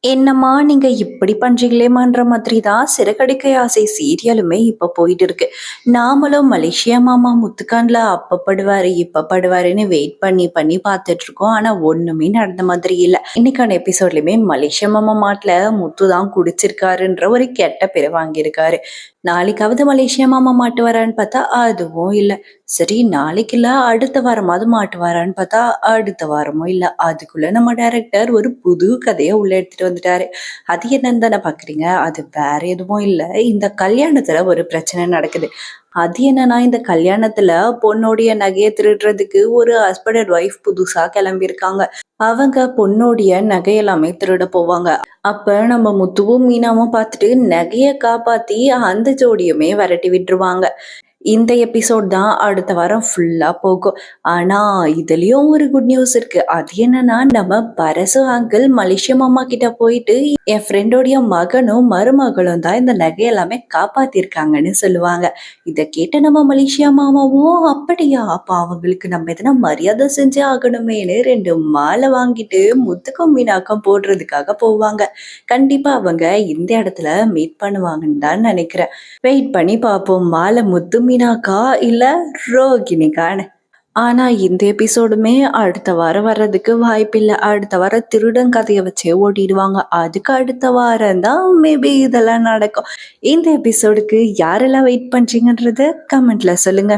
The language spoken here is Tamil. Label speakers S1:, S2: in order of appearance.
S1: என்னம்மா நீங்க இப்படி பண்றீங்களேமான்ற மாதிரி தான் சிறகடிக்க ஆசை சீரியலுமே இப்ப போயிட்டு இருக்கு. நாமளும் மலேசியா மாமா முத்துக்கான்ல அப்ப படுவாரு இப்ப படுவாருன்னு வெயிட் பண்ணி பண்ணி பார்த்துட்டு இருக்கோம். ஆனா ஒண்ணுமே நடந்த மாதிரி இல்ல. இன்னைக்கான எபிசோட்லயுமே மலேசியா மாமா மாட்டுல முத்து தான் குடிச்சிருக்காருன்ற ஒரு கெட்ட பேரை வாங்கியிருக்காரு. நாளைக்காவது மலேசியா மாமா மாட்டுவாரான்னு பார்த்தா அதுவும் இல்ல. சரி நாளைக்கு இல்ல அடுத்த வாரமாவது மாட்டுவாரான்னு பார்த்தா அடுத்த வாரமும் இல்ல. அதுக்குள்ள நம்ம டைரக்டர் ஒரு புது கதையை உள்ள எடுத்துட்டு வந்துட்டாரு. அது என்னன்னு தானே பாக்குறீங்க. அது வேற எதுவும் இல்ல. இந்த கல்யாணத்துல ஒரு பிரச்சனை நடக்குது. அது என்னன்னா இந்த கல்யாணத்துல பொண்ணோடைய நகையை திருடுறதுக்கு ஒரு ஹஸ்பண்ட் அண்ட் ஒய்ஃப் புதுசா கிளம்பியிருக்காங்க. அவங்க பொண்ணோடைய நகையெல்லாமே திருட போவாங்க. அப்ப நம்ம முத்துவும் மீனாவும் பார்த்துட்டு நகையை காப்பாத்தி அந்த ஜோடியுமே விரட்டி விட்டுருவாங்க. இந்த எபிசோட் தான் அடுத்த வாரம் ஃபுல்லா போகும். ஆனா இதுலயும் ஒரு குட் நியூஸ் இருக்கு. அது என்னன்னா நம்ம பரசு அங்கிள் மலேசியா மாமா கிட்ட போயிட்டு என் ஃப்ரெண்டோடைய மகனும் மருமகளும் தான் இந்த நகையெல்லாமே காப்பாத்திருக்காங்கன்னு சொல்லுவாங்க. இதை கேட்ட நம்ம மலேசியா மாமாவும் அப்படியா அப்ப அவங்களுக்கு நம்ம எதனா மரியாதை செஞ்சே ஆகணுமேனு 2 மாலை வாங்கிட்டு முத்துக்கும் மீனாக்கம் போடுறதுக்காக போவாங்க. கண்டிப்பா அவங்க இந்த இடத்துல மீட் பண்ணுவாங்கன்னு தான் நினைக்கிறேன். வெயிட் பண்ணி பார்ப்போம். மாலை முத்து மீனாக்கா இல்ல ரோகிணிக்கான்னு. ஆனா இந்த எபிசோடுமே அடுத்த வாரம் வர்றதுக்கு வாய்ப்பில்லை. அடுத்த வாரம் திருடன் கதையை வச்சே ஓட்டிடுவாங்க. அதுக்கு அடுத்த வாரம் தான் மேபி இதெல்லாம் நடக்கும். இந்த எபிசோடுக்கு யாரெல்லாம் வெயிட் பண்றீங்கன்றத கமெண்ட்ல சொல்லுங்க.